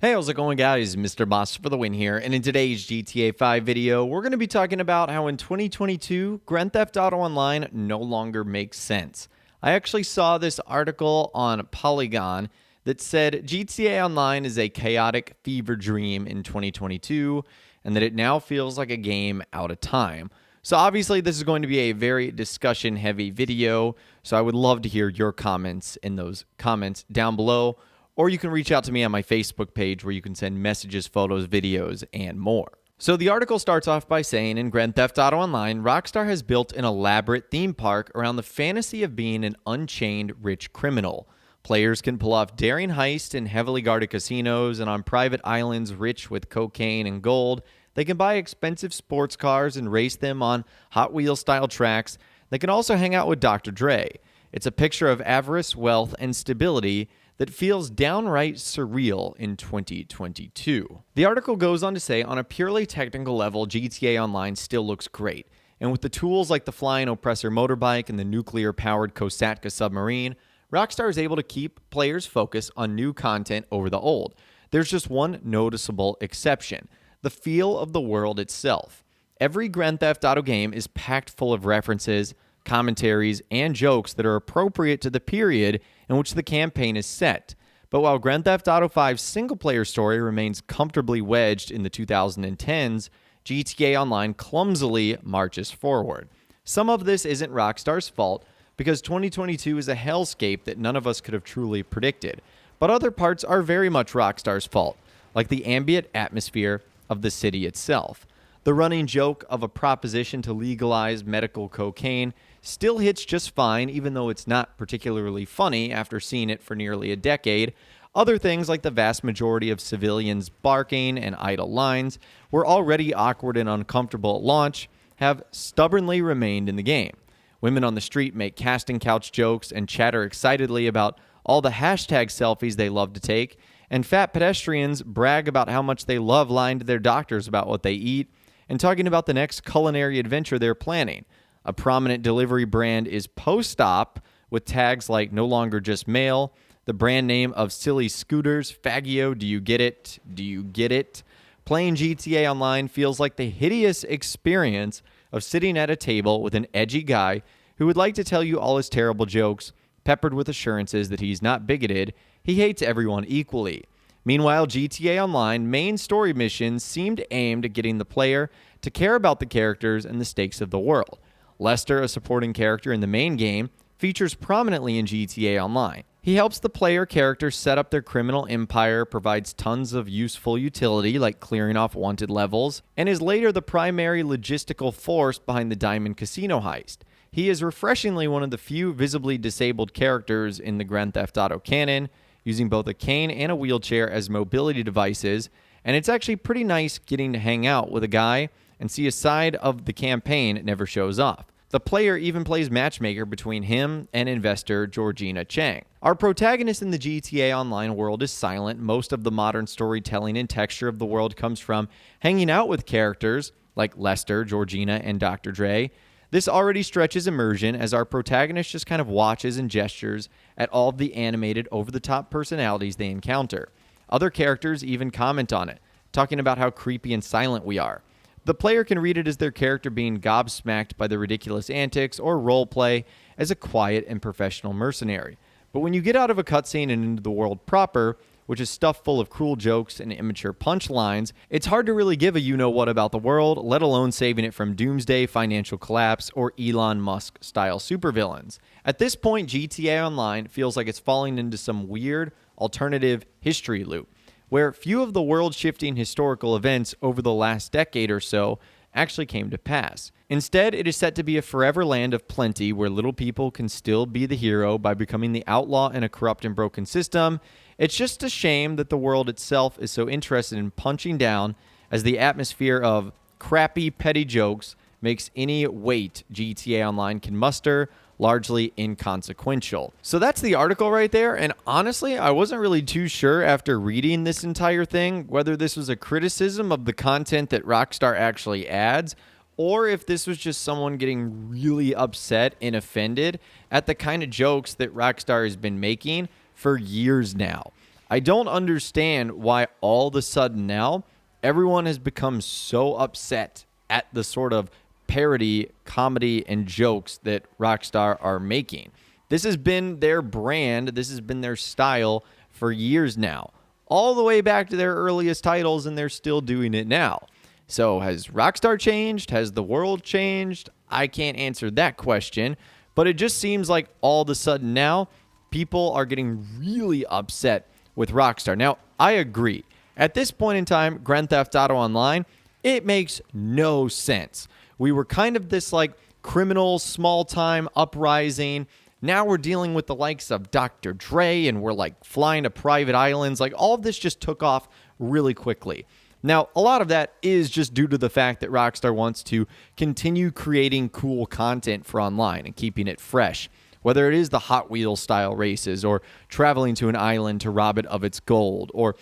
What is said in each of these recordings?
Hey, how's it going, guys? Mr. Boss for the win here, and in today's GTA 5 video, we're going to be talking about how in 2022, Grand Theft Auto Online no longer makes sense. I actually saw this article on Polygon that said GTA Online is a chaotic fever dream in 2022, and that it now feels like a game out of time. So obviously, this is going to be a very discussion-heavy video, so I would love to hear your comments in those comments down below. Or you can reach out to me on my Facebook page where you can send messages, photos, videos, and more. So the article starts off by saying, in Grand Theft Auto Online, Rockstar has built an elaborate theme park around the fantasy of being an unchained rich criminal. Players can pull off daring heists in heavily guarded casinos, and on private islands rich with cocaine and gold, they can buy expensive sports cars and race them on Hot Wheels-style tracks. They can also hang out with Dr. Dre. It's a picture of avarice, wealth, and stability that feels downright surreal in 2022. The article goes on to say, on a purely technical level, GTA Online still looks great. And with the tools like the flying Oppressor motorbike and the nuclear-powered Kosatka submarine, Rockstar is able to keep players focused on new content over the old. There's just one noticeable exception: the feel of the world itself. Every Grand Theft Auto game is packed full of references, commentaries, and jokes that are appropriate to the period in which the campaign is set. But while Grand Theft Auto 5's single-player story remains comfortably wedged in the 2010s, GTA Online clumsily marches forward. Some of this isn't Rockstar's fault, because 2022 is a hellscape that none of us could have truly predicted. But other parts are very much Rockstar's fault, like the ambient atmosphere of the city itself. The running joke of a proposition to legalize medical cocaine still hits just fine, even though it's not particularly funny after seeing it for nearly a decade. Other things, like the vast majority of civilians barking and idle lines, were already awkward and uncomfortable at launch, have stubbornly remained in the game. Women on the street make casting couch jokes and chatter excitedly about all the hashtag selfies they love to take, and fat pedestrians brag about how much they love lying to their doctors about what they eat and talking about the next culinary adventure they're planning. A prominent delivery brand is Post-Op, with tags like "no longer just mail," the brand name of silly scooters, Faggio, do you get it? Do you get it? Playing GTA Online feels like the hideous experience of sitting at a table with an edgy guy who would like to tell you all his terrible jokes, peppered with assurances that he's not bigoted, he hates everyone equally. Meanwhile, GTA Online main story missions seemed aimed at getting the player to care about the characters and the stakes of the world. Lester, a supporting character in the main game, features prominently in GTA Online. He helps the player characters set up their criminal empire, provides tons of useful utility like clearing off wanted levels, and is later the primary logistical force behind the Diamond Casino heist. He is refreshingly one of the few visibly disabled characters in the Grand Theft Auto canon, using both a cane and a wheelchair as mobility devices, and it's actually pretty nice getting to hang out with a guy and see a side of the campaign it never shows off. The player even plays matchmaker between him and investor Georgina Chang. Our protagonist in the GTA Online world is silent. Most of the modern storytelling and texture of the world comes from hanging out with characters like Lester, Georgina, and Dr. Dre. This already stretches immersion, as our protagonist just kind of watches and gestures at all of the animated, over-the-top personalities they encounter. Other characters even comment on it, talking about how creepy and silent we are. The player can read it as their character being gobsmacked by the ridiculous antics, or roleplay as a quiet and professional mercenary. But when you get out of a cutscene and into the world proper, which is stuffed full of cruel jokes and immature punchlines, it's hard to really give a you-know-what about the world, let alone saving it from doomsday, financial collapse, or Elon Musk-style supervillains. At this point, GTA Online feels like it's falling into some weird, alternative history loop, where few of the world-shifting historical events over the last decade or so actually came to pass. Instead, it is set to be a forever land of plenty where little people can still be the hero by becoming the outlaw in a corrupt and broken system. It's just a shame that the world itself is so interested in punching down, as the atmosphere of crappy, petty jokes makes any weight GTA Online can muster largely inconsequential. So that's the article right there, and honestly, I wasn't really too sure after reading this entire thing whether this was a criticism of the content that Rockstar actually adds, or if this was just someone getting really upset and offended at the kind of jokes that Rockstar has been making for years now. I don't understand why all of a sudden now everyone has become so upset at the sort of parody, comedy, and jokes that Rockstar are making. This has been their brand, this has been their style for years now, all the way back to their earliest titles, and they're still doing it now. So has Rockstar changed? Has the world changed? I can't answer that question, but it just seems like all of a sudden now people are getting really upset with Rockstar. Now, I agree. At this point in time, Grand Theft Auto Online, it makes no sense. We were kind of this like criminal, small-time uprising. Now we're dealing with the likes of Dr. Dre, and we're like flying to private islands. Like all of this just took off really quickly. Now, a lot of that is just due to the fact that Rockstar wants to continue creating cool content for online and keeping it fresh. Whether it is the Hot Wheels style races, or traveling to an island to rob it of its gold, or,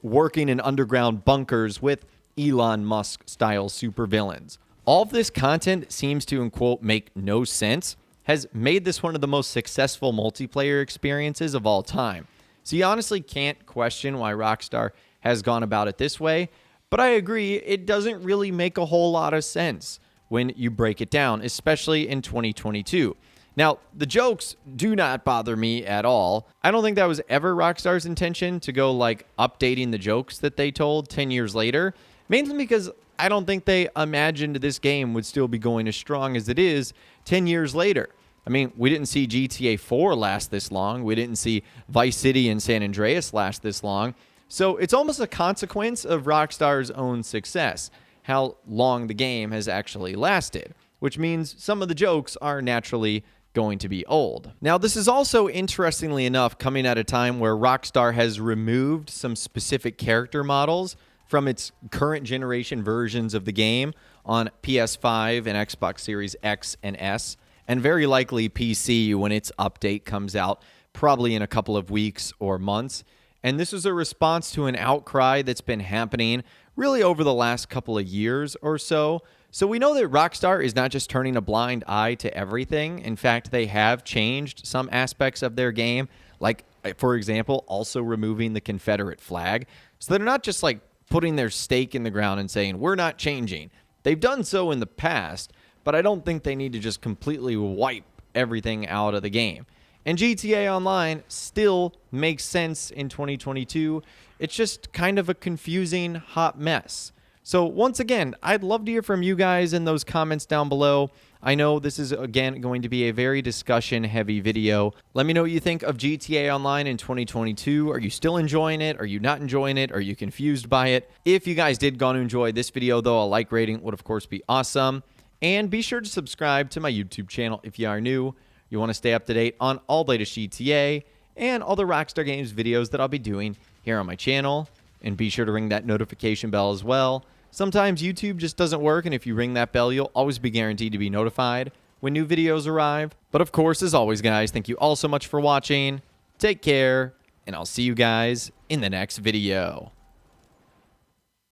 working in underground bunkers with Elon Musk style supervillains. All of this content seems to, in quote, make no sense, has made this one of the most successful multiplayer experiences of all time. So you honestly can't question why Rockstar has gone about it this way, but I agree, it doesn't really make a whole lot of sense when you break it down, especially in 2022. Now, the jokes do not bother me at all. I don't think that was ever Rockstar's intention to go like updating the jokes that they told 10 years later, mainly because I don't think they imagined this game would still be going as strong as it is 10 years later. I mean, we didn't see GTA 4 last this long. We didn't see Vice City and San Andreas last this long. So it's almost a consequence of Rockstar's own success, how long the game has actually lasted, which means some of the jokes are naturally going to be old. Now, this is also, interestingly enough, coming at a time where Rockstar has removed some specific character models from its current generation versions of the game on PS5 and Xbox Series X and S, and very likely PC when its update comes out, probably in a couple of weeks or months. And this is a response to an outcry that's been happening really over the last couple of years or so. So we know that Rockstar is not just turning a blind eye to everything. In fact, they have changed some aspects of their game, like, for example, also removing the Confederate flag. So they're not just like putting their stake in the ground and saying, we're not changing. They've done so in the past, but I don't think they need to just completely wipe everything out of the game. And GTA Online still makes sense in 2022. It's just kind of a confusing, hot mess. So once again, I'd love to hear from you guys in those comments down below. I know this is, again, going to be a very discussion-heavy video. Let me know what you think of GTA Online in 2022. Are you still enjoying it? Are you not enjoying it? Are you confused by it? If you guys did go to enjoy this video, though, a like rating would, of course, be awesome. And be sure to subscribe to my YouTube channel if you are new. You want to stay up to date on all the latest GTA and all the Rockstar Games videos that I'll be doing here on my channel. And be sure to ring that notification bell as well. Sometimes YouTube just doesn't work, and if you ring that bell, you'll always be guaranteed to be notified when new videos arrive. But of course, as always, guys, thank you all so much for watching. Take care, and I'll see you guys in the next video.